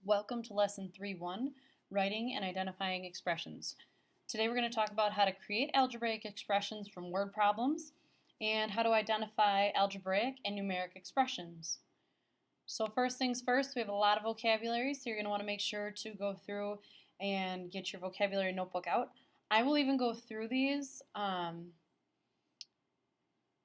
Welcome to Lesson 3.1, Writing and Identifying Expressions. Today we're going to talk about how to create algebraic expressions from word problems and how to identify algebraic and numeric expressions. So first things first, we have a lot of vocabulary, so you're going to want to make sure to go through and get your vocabulary notebook out. I will even go through these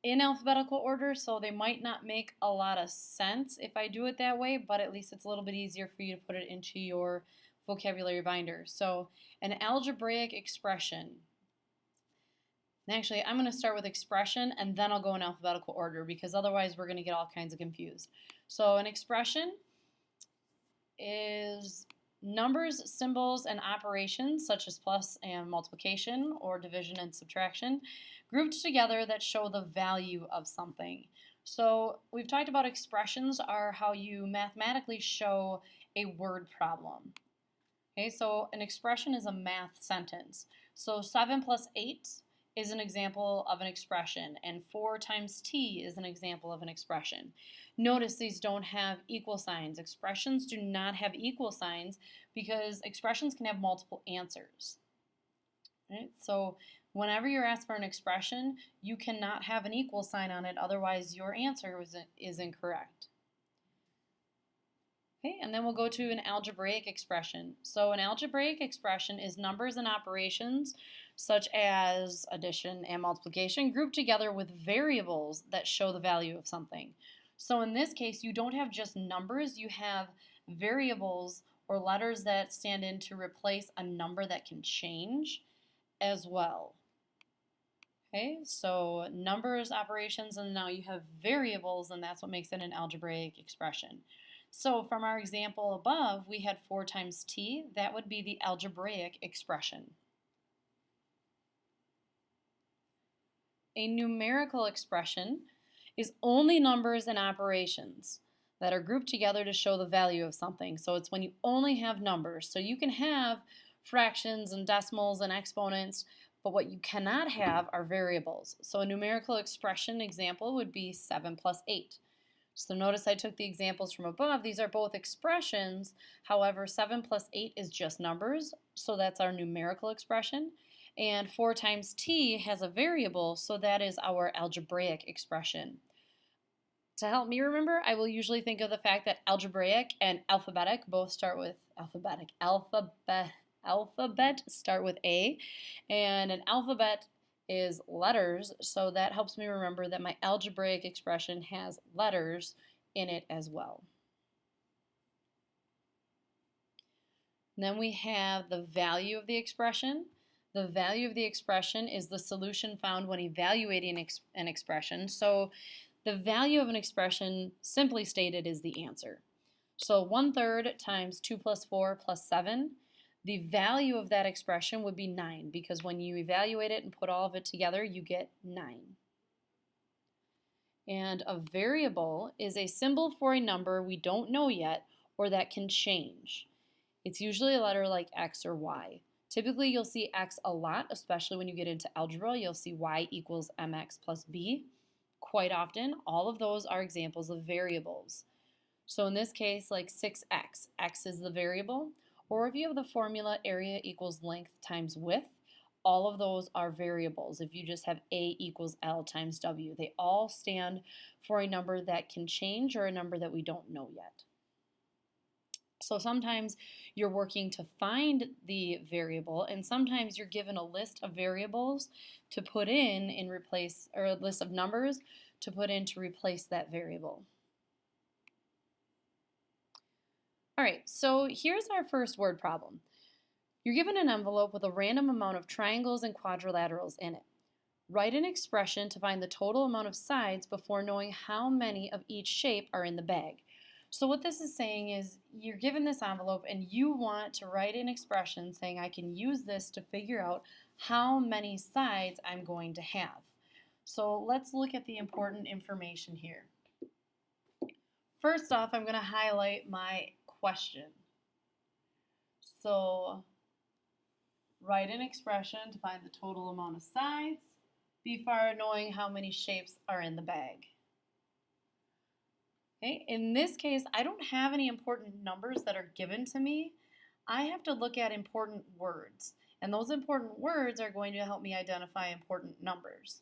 in alphabetical order, so they might not make a lot of sense if I do it that way, but at least it's a little bit easier for you to put it into your vocabulary binder. So an algebraic expression. And actually, I'm going to start with expression and then I'll go in alphabetical order because otherwise we're going to get all kinds of confused. So an expression is numbers, symbols, and operations such as plus and multiplication or division and subtraction grouped together that show the value of something. So we've talked about expressions are how you mathematically show a word problem. Okay, so an expression is a math sentence. So 7 plus 8 is an example of an expression, and 4 times t is an example of an expression. Notice these don't have equal signs. Expressions do not have equal signs because expressions can have multiple answers. Right? So whenever you're asked for an expression, you cannot have an equal sign on it, otherwise your answer is incorrect. Okay, and then we'll go to an algebraic expression. So an algebraic expression is numbers and operations such as addition and multiplication grouped together with variables that show the value of something. So in this case, you don't have just numbers, you have variables or letters that stand in to replace a number that can change as well. Okay, so numbers, operations, and now you have variables, and that's what makes it an algebraic expression. So from our example above, we had 4 times t. That would be the algebraic expression. A numerical expression is only numbers and operations that are grouped together to show the value of something. So it's when you only have numbers. So you can have fractions and decimals and exponents, but what you cannot have are variables. So a numerical expression example would be 7 plus 8. So notice I took the examples from above. These are both expressions. However, 7 plus 8 is just numbers, so that's our numerical expression. And 4 times t has a variable, so that is our algebraic expression. To help me remember, I will usually think of the fact that algebraic and alphabetic both start with alphabet start with A, and an alphabet is letters, so that helps me remember that my algebraic expression has letters in it as well. And then we have the value of the expression. The value of the expression is the solution found when evaluating an expression. So the value of an expression, simply stated, is the answer. So 1/3 times 2 plus 4 plus 7. The value of that expression would be 9 because when you evaluate it and put all of it together, you get 9. And a variable is a symbol for a number we don't know yet or that can change. It's usually a letter like X or Y. Typically, you'll see X a lot, especially when you get into algebra. You'll see Y equals mx plus b. Quite often, all of those are examples of variables. So in this case, like 6x, x is the variable. Or if you have the formula area equals length times width, all of those are variables. If you just have A equals L times W, they all stand for a number that can change or a number that we don't know yet. So sometimes you're working to find the variable, and sometimes you're given a list of variables to put in replace, or a list of numbers to put in to replace that variable. All right, so here's our first word problem. You're given an envelope with a random amount of triangles and quadrilaterals in it. Write an expression to find the total amount of sides before knowing how many of each shape are in the bag. So what this is saying is you're given this envelope and you want to write an expression saying I can use this to figure out how many sides I'm going to have. So let's look at the important information here. First off, I'm going to highlight my question. So write an expression to find the total amount of sides before knowing how many shapes are in the bag. Okay, in this case, I don't have any important numbers that are given to me. I have to look at important words, and those important words are going to help me identify important numbers.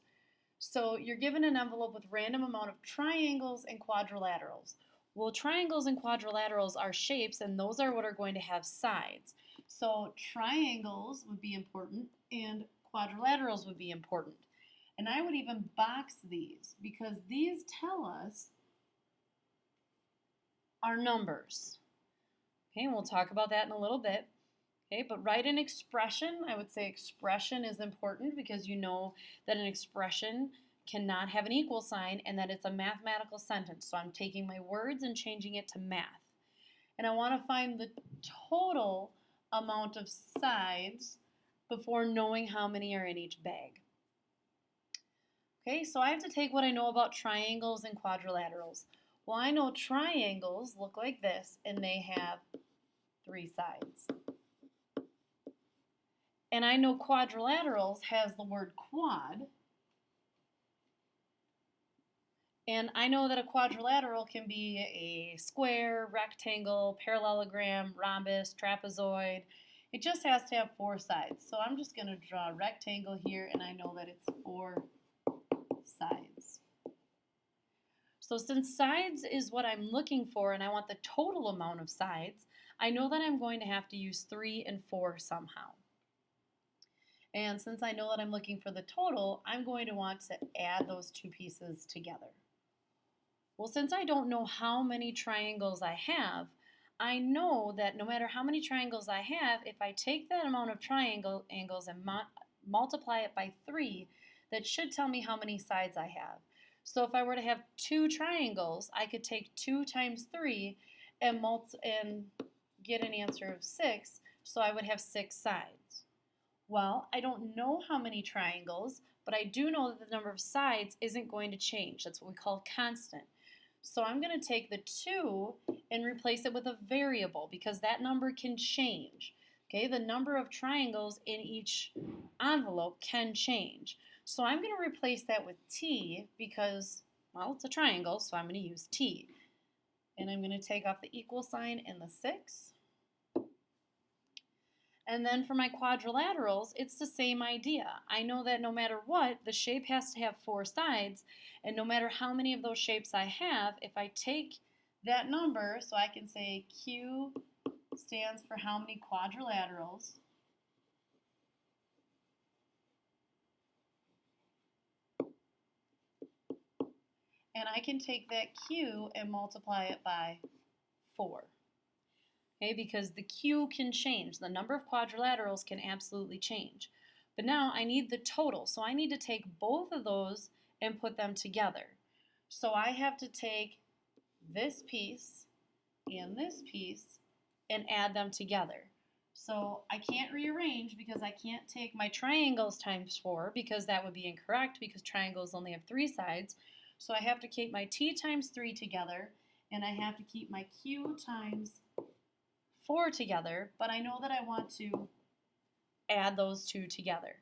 So you're given an envelope with random amount of triangles and quadrilaterals. Well, triangles and quadrilaterals are shapes, and those are what are going to have sides. So triangles would be important, and quadrilaterals would be important. And I would even box these, because these tell us our numbers. Okay, and we'll talk about that in a little bit. Okay, but write an expression. I would say expression is important because you know that an expression cannot have an equal sign and that it's a mathematical sentence. So I'm taking my words and changing it to math. And I want to find the total amount of sides before knowing how many are in each bag. Okay, so I have to take what I know about triangles and quadrilaterals. Well, I know triangles look like this and they have 3 sides. And I know quadrilaterals has the word quad. And I know that a quadrilateral can be a square, rectangle, parallelogram, rhombus, trapezoid. It just has to have 4 sides. So I'm just going to draw a rectangle here, and I know that it's 4 sides. So since sides is what I'm looking for and I want the total amount of sides, I know that I'm going to have to use 3 and 4 somehow. And since I know that I'm looking for the total, I'm going to want to add those 2 pieces together. Well, since I don't know how many triangles I have, I know that no matter how many triangles I have, if I take that amount of triangles and multiply it by 3, that should tell me how many sides I have. So if I were to have 2 triangles, I could take 2 times 3 and get an answer of 6, so I would have 6 sides. Well, I don't know how many triangles, but I do know that the number of sides isn't going to change. That's what we call constant. So I'm going to take the 2 and replace it with a variable because that number can change. Okay, the number of triangles in each envelope can change. So I'm going to replace that with t because, well, it's a triangle, so I'm going to use t. And I'm going to take off the equal sign and the 6. And then for my quadrilaterals, it's the same idea. I know that no matter what, the shape has to have 4 sides, and no matter how many of those shapes I have, if I take that number, so I can say Q stands for how many quadrilaterals, and I can take that Q and multiply it by 4. Okay, because the Q can change. The number of quadrilaterals can absolutely change. But now I need the total, so I need to take both of those and put them together. So I have to take this piece and add them together. So I can't rearrange because I can't take my triangles times 4 because that would be incorrect because triangles only have 3 sides. So I have to keep my t times 3 together, and I have to keep my q times 4 together, but I know that I want to add those 2 together.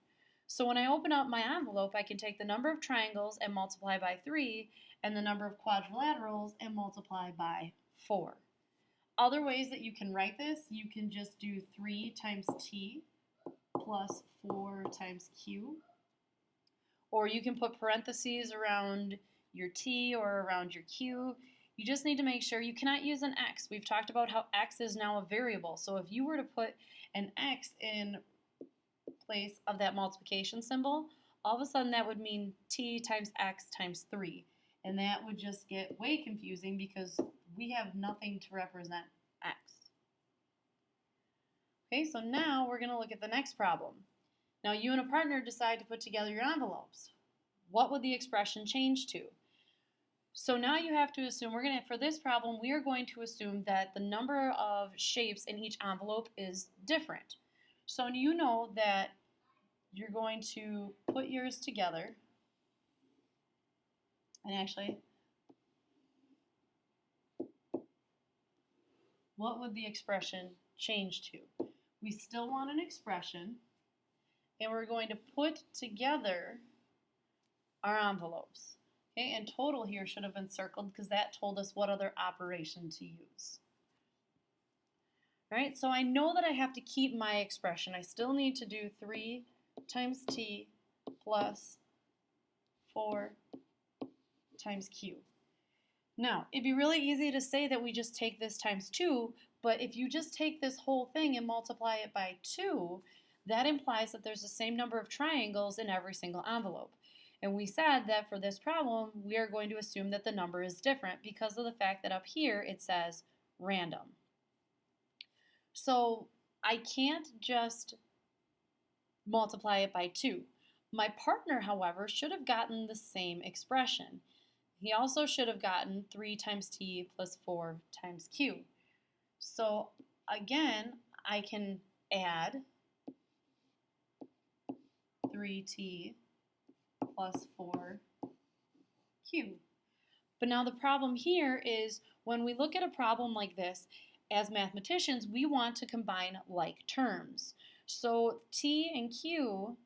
So when I open up my envelope, I can take the number of triangles and multiply by 3, and the number of quadrilaterals and multiply by 4. Other ways that you can write this, you can just do 3 times t plus 4 times q, or you can put parentheses around your t or around your q. You just need to make sure you cannot use an x. We've talked about how x is now a variable. So if you were to put an x in place of that multiplication symbol, all of a sudden that would mean t times x times 3. And that would just get way confusing because we have nothing to represent x. Okay, so now we're going to look at the next problem. Now you and a partner decide to put together your envelopes. What would the expression change to? So now you have to assume, for this problem, we are going to assume that the number of shapes in each envelope is different. So you know that you're going to put yours together, and actually, what would the expression change to? We still want an expression, and we're going to put together our envelopes. Okay, and total here should have been circled because that told us what other operation to use. All right, so I know that I have to keep my expression. I still need to do 3 times t plus 4 times q. Now, it'd be really easy to say that we just take this times 2, but if you just take this whole thing and multiply it by 2, that implies that there's the same number of triangles in every single envelope. And we said that for this problem, we are going to assume that the number is different because of the fact that up here it says random. So I can't just multiply it by 2. My partner, however, should have gotten the same expression. He also should have gotten 3 times t plus 4 times q. So again, I can add 3t plus 4q. But now the problem here is when we look at a problem like this, as mathematicians, we want to combine like terms. So t and q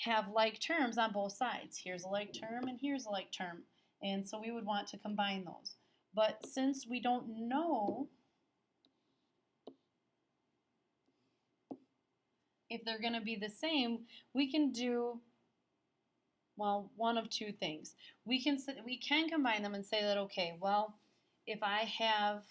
have like terms on both sides. Here's a like term and here's a like term. And so we would want to combine those. But since we don't know if they're going to be the same, we can do, well, one of two things. We can combine them and say that, okay, well, if I have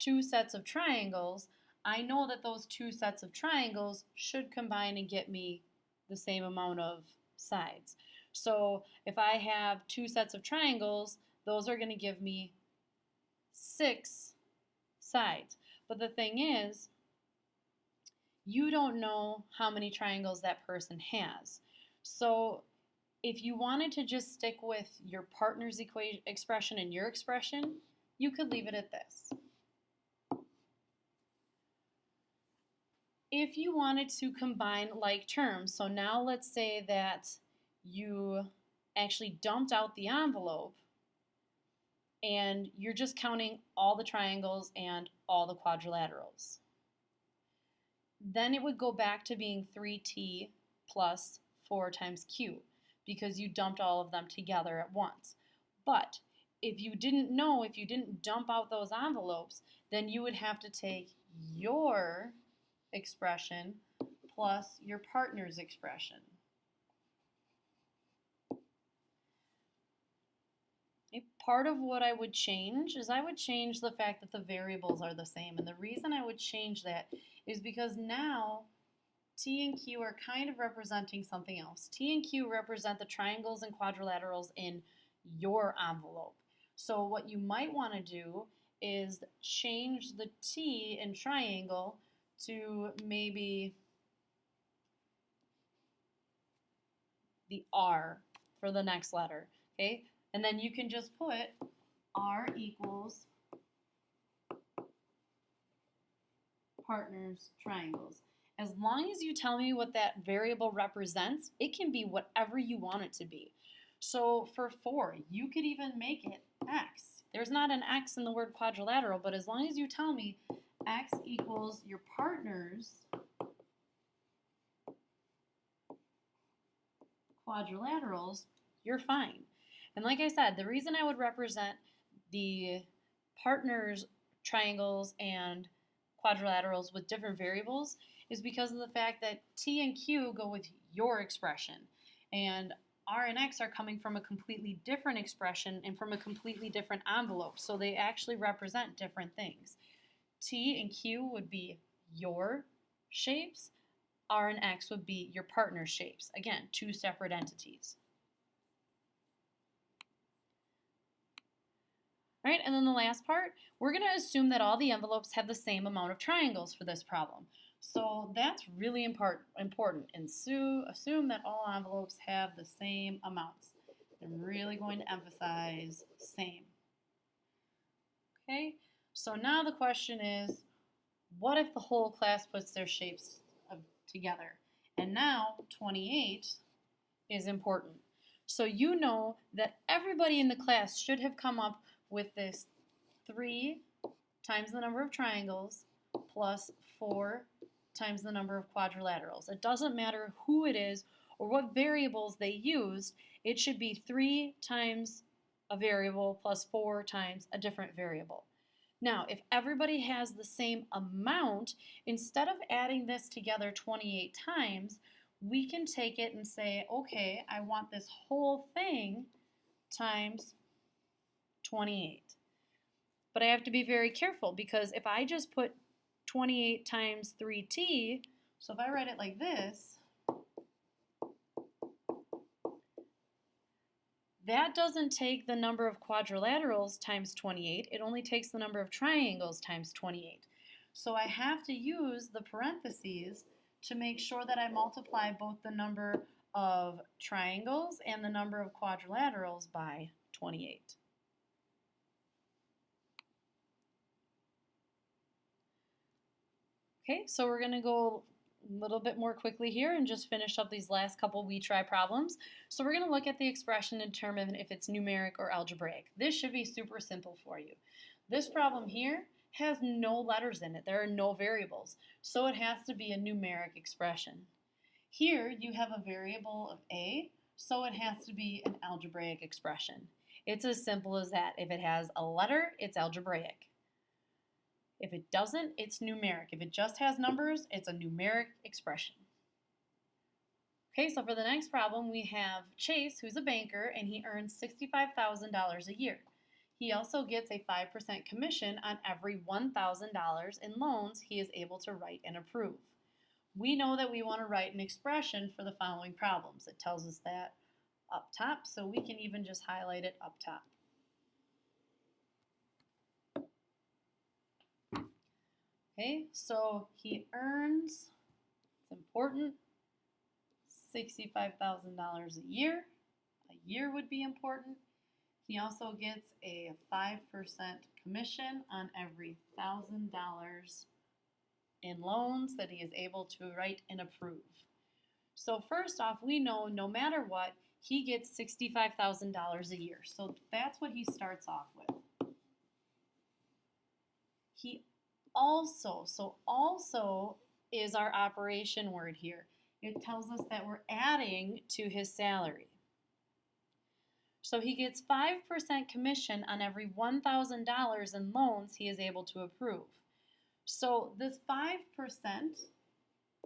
2 sets of triangles, I know that those 2 sets of triangles should combine and get me the same amount of sides. So if I have 2 sets of triangles, those are going to give me 6 sides. But the thing is, you don't know how many triangles that person has. So if you wanted to just stick with your partner's expression and your expression, you could leave it at this. If you wanted to combine like terms, so now let's say that you actually dumped out the envelope and you're just counting all the triangles and all the quadrilaterals. Then it would go back to being 3t plus 4 times q because you dumped all of them together at once. But if you didn't dump out those envelopes, then you would have to take your expression plus your partner's expression. Part of what I would change is I would change the fact that the variables are the same. And the reason I would change that is because now t and q are kind of representing something else. T and q represent the triangles and quadrilaterals in your envelope. So what you might want to do is change the t in triangle to maybe the R for the next letter, okay? And then you can just put R equals partners triangles. As long as you tell me what that variable represents, it can be whatever you want it to be. So for 4, you could even make it x. There's not an x in the word quadrilateral, but as long as you tell me x equals your partner's quadrilaterals, you're fine. And like I said, the reason I would represent the partner's triangles and quadrilaterals with different variables is because of the fact that t and q go with your expression, and r and x are coming from a completely different expression and from a completely different envelope, so they actually represent different things. T and q would be your shapes, r and x would be your partner's shapes. Again, 2 separate entities. All right, and then the last part, we're going to assume that all the envelopes have the same amount of triangles for this problem. So that's really important. And assume that all envelopes have the same amounts. I'm really going to emphasize same. Okay, so now the question is, what if the whole class puts their shapes together? And now 28 is important. So you know that everybody in the class should have come up with this 3 times the number of triangles plus 4 times the number of quadrilaterals. It doesn't matter who it is or what variables they used, it should be 3 times a variable plus 4 times a different variable. Now, if everybody has the same amount, instead of adding this together 28 times, we can take it and say, okay, I want this whole thing times 28. But I have to be very careful because if I just put 28 times 3t, so if I write it like this, that doesn't take the number of quadrilaterals times 28, it only takes the number of triangles times 28. So I have to use the parentheses to make sure that I multiply both the number of triangles and the number of quadrilaterals by 28. Okay, so we're going to go a little bit more quickly here and just finish up these last couple we try problems. So we're going to look at the expression and determine if it's numeric or algebraic. This should be super simple for you. This problem here has no letters in it. There are no variables. So it has to be a numeric expression. Here you have a variable of a, so it has to be an algebraic expression. It's as simple as that. If it has a letter, it's algebraic. If it doesn't, it's numeric. If it just has numbers, it's a numeric expression. Okay, so for the next problem, we have Chase, who's a banker, and he earns $65,000 a year. He also gets a 5% commission on every $1,000 in loans he is able to write and approve. We know that we want to write an expression for the following problems. It tells us that up top, so we can even just highlight it up top. Okay, so he earns, it's important, $65,000 a year. A year would be important. He also gets a 5% commission on every $1,000 in loans that he is able to write and approve. So first off, we know no matter what, he gets $65,000 a year. So that's what he starts off with. He also is our operation word here. It tells us that we're adding to his salary. So he gets 5% commission on every $1,000 in loans he is able to approve. So this 5%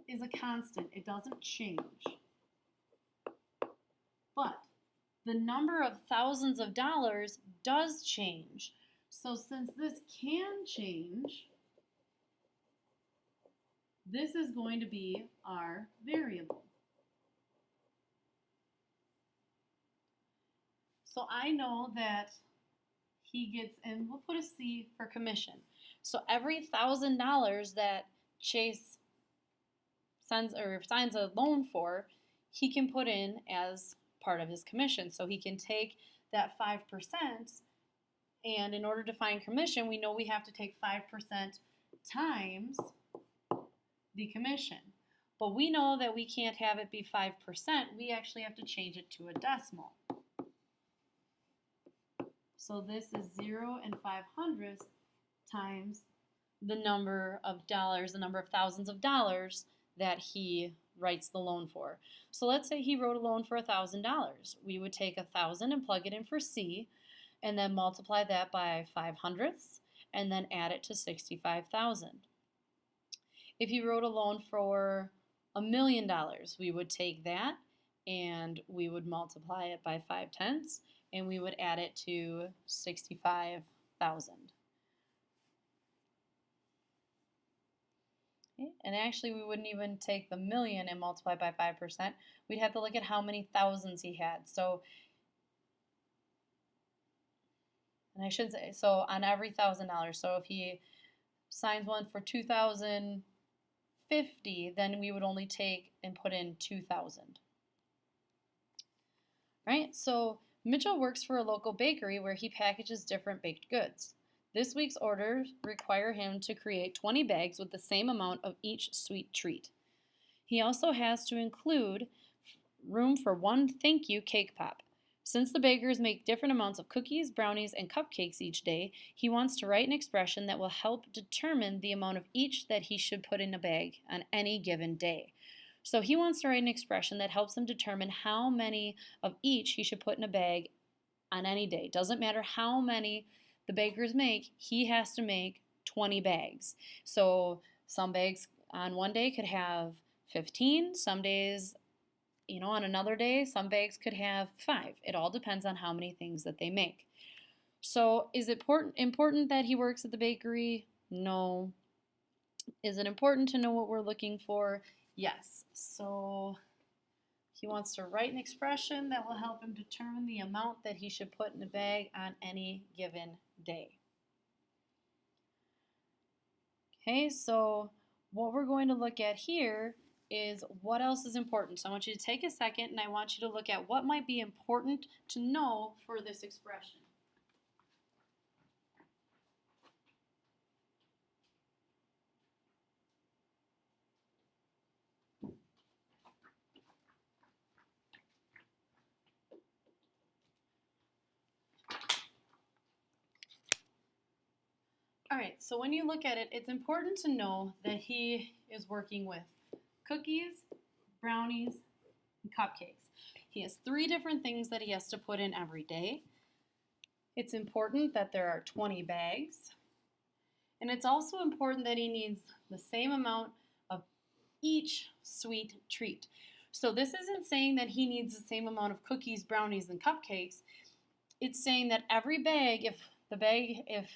is a constant. It doesn't change. But the number of thousands of dollars does change. So since this can change, this is going to be our variable. So I know that he gets, and we'll put a C for commission. So every $1,000 that Chase signs a loan for, he can put in as part of his commission. So he can take that 5%, and in order to find commission, we know we have to take 5% times the commission. But we know that we can't have it be 5%. We actually have to change it to a decimal. So this is 0 5/100 times the number of dollars, the number of thousands of dollars that he writes the loan for. So let's say he wrote a loan for $1,000. We would take 1,000 and plug it in for C, and then multiply that by 5/100, and then add it to 65,000. If he wrote a loan for $1 million, we would take that and we would multiply it by 5/10, and we would add it to 65,000. Okay. And actually, we wouldn't even take the million and multiply by 5%. We'd have to look at how many thousands he had. So, and I should say, so on every $1,000. So if he signs one for $2,050, then we would only take and put in 2,000. Right? So Mitchell works for a local bakery where he packages different baked goods. This week's orders require him to create 20 bags with the same amount of each sweet treat. He also has to include room for one thank you cake pop. Since the bakers make different amounts of cookies, brownies, and cupcakes each day, he wants to write an expression that will help determine the amount of each that he should put in a bag on any given day. So he wants to write an expression that helps him determine how many of each he should put in a bag on any day. Doesn't matter how many the bakers make, he has to make 20 bags. So some bags on one day could have 15, some days, on another day, some bags could have 5. It all depends on how many things that they make. So is it important that he works at the bakery? No. Is it important to know what we're looking for? Yes. So he wants to write an expression that will help him determine the amount that he should put in a bag on any given day. Okay, so what we're going to look at here is what else is important. So I want you to take a second and I want you to look at what might be important to know for this expression. All right, so when you look at it, it's important to know that he is working with cookies, brownies, and cupcakes. He has 3 different things that he has to put in every day. It's important that there are 20 bags. And it's also important that he needs the same amount of each sweet treat. So this isn't saying that he needs the same amount of cookies, brownies, and cupcakes. It's saying that every bag, if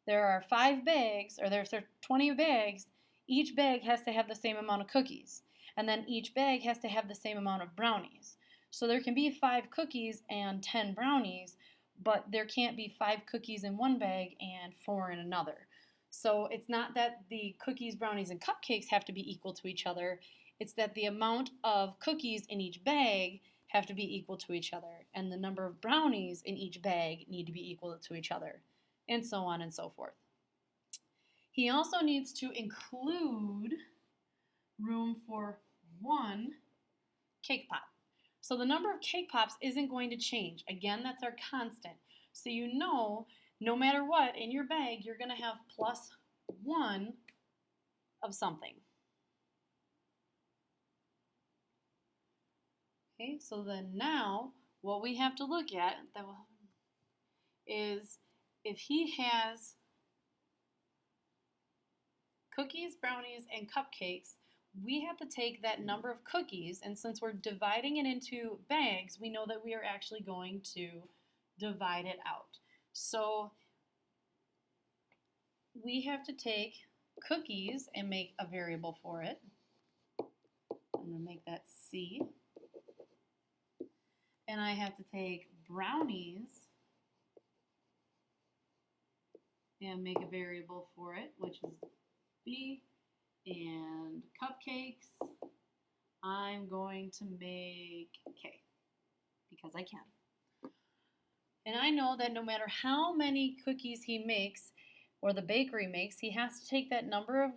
there are 5 bags, or there's 20 bags, each bag has to have the same amount of cookies. And then each bag has to have the same amount of brownies. So there can be 5 cookies and 10 brownies, but there can't be 5 cookies in one bag and 4 in another. So it's not that the cookies, brownies, and cupcakes have to be equal to each other. It's that the amount of cookies in each bag have to be equal to each other. And the number of brownies in each bag need to be equal to each other. And so on and so forth. He also needs to include room for 1 cake pop. So the number of cake pops isn't going to change. Again, that's our constant. So no matter what, in your bag, you're going to have plus 1 of something. Okay, so then now what we have to look at is if he has cookies, brownies, and cupcakes, we have to take that number of cookies, and since we're dividing it into bags, we know that we are actually going to divide it out. So we have to take cookies and make a variable for it. I'm going to make that C. And I have to take brownies and make a variable for it, which is B. And cupcakes, I'm going to make K, because I can. And I know that no matter how many cookies he makes, or the bakery makes, he has to take that number of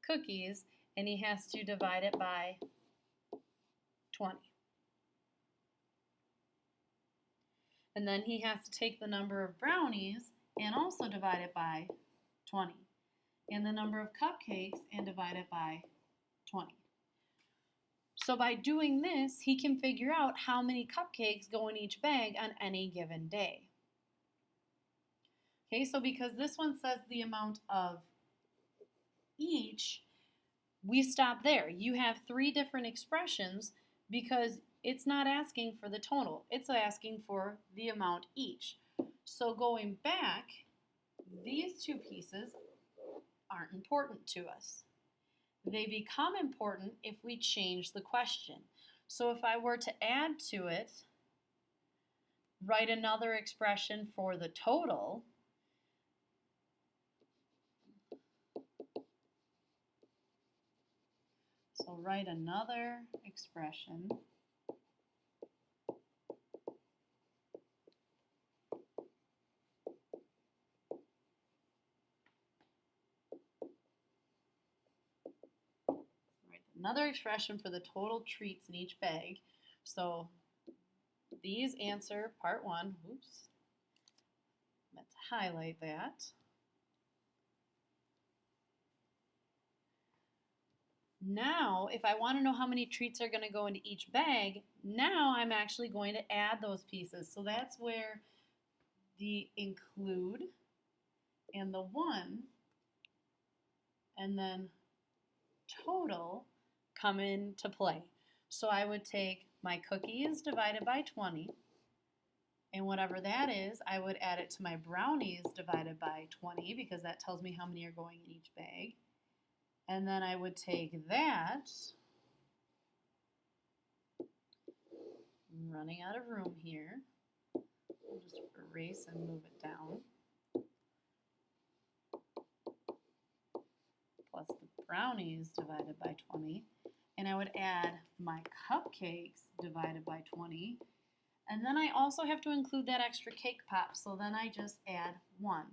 cookies and he has to divide it by 20. And then he has to take the number of brownies and also divide it by 20. And the number of cupcakes and divide it by 20. So by doing this, he can figure out how many cupcakes go in each bag on any given day. Okay, so because this one says the amount of each, we stop there. You have 3 different expressions because it's not asking for the total. It's asking for the amount each. So going back, these 2 pieces aren't important to us. They become important if we change the question. So if I were to add to it, write another expression for the total, so write another expression for the total treats in each bag. So these answer part 1. Oops. Let's highlight that. Now, if I want to know how many treats are going to go into each bag, now I'm actually going to add those pieces. So that's where the include and the 1 and then total come into play. So I would take my cookies divided by 20, and whatever that is, I would add it to my brownies divided by 20 because that tells me how many are going in each bag. And then I would take that, I'm running out of room here, I'll just erase and move it down, plus the brownies divided by 20, and I would add my cupcakes divided by 20, and then I also have to include that extra cake pop, so then I just add 1.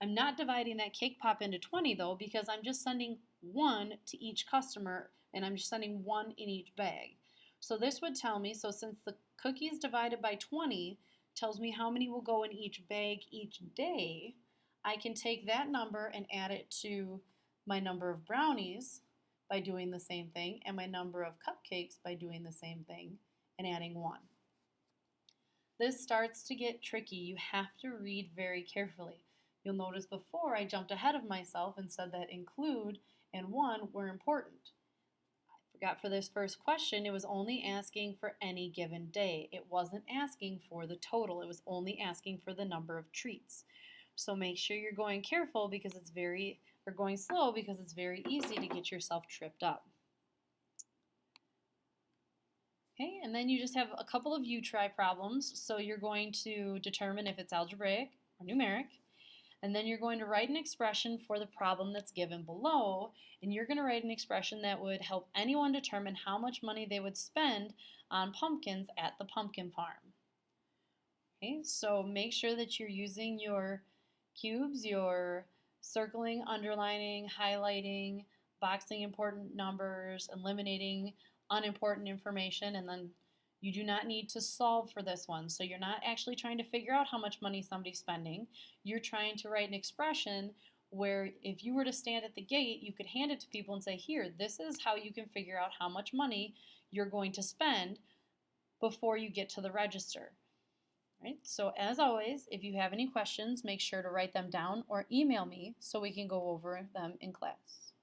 I'm not dividing that cake pop into 20 though, because I'm just sending 1 to each customer, and I'm just sending 1 in each bag. So this would tell me, so since the cookies divided by 20 tells me how many will go in each bag each day, I can take that number and add it to my number of brownies by doing the same thing, and my number of cupcakes by doing the same thing and adding 1. This starts to get tricky. You have to read very carefully. You'll notice before I jumped ahead of myself and said that include and 1 were important. I forgot for this first question, it was only asking for any given day. It wasn't asking for the total. It was only asking for the number of treats. So make sure you're going careful because it's going slow because it's very easy to get yourself tripped up. Okay, and then you just have a couple of you-try problems. So you're going to determine if it's algebraic or numeric. And then you're going to write an expression for the problem that's given below. And you're going to write an expression that would help anyone determine how much money they would spend on pumpkins at the pumpkin farm. Okay, so make sure that you're using your cubes, your circling, underlining, highlighting, boxing important numbers, eliminating unimportant information, and then you do not need to solve for this one. So you're not actually trying to figure out how much money somebody's spending. You're trying to write an expression where if you were to stand at the gate, you could hand it to people and say, here, this is how you can figure out how much money you're going to spend before you get to the register. Right? So as always, if you have any questions, make sure to write them down or email me so we can go over them in class.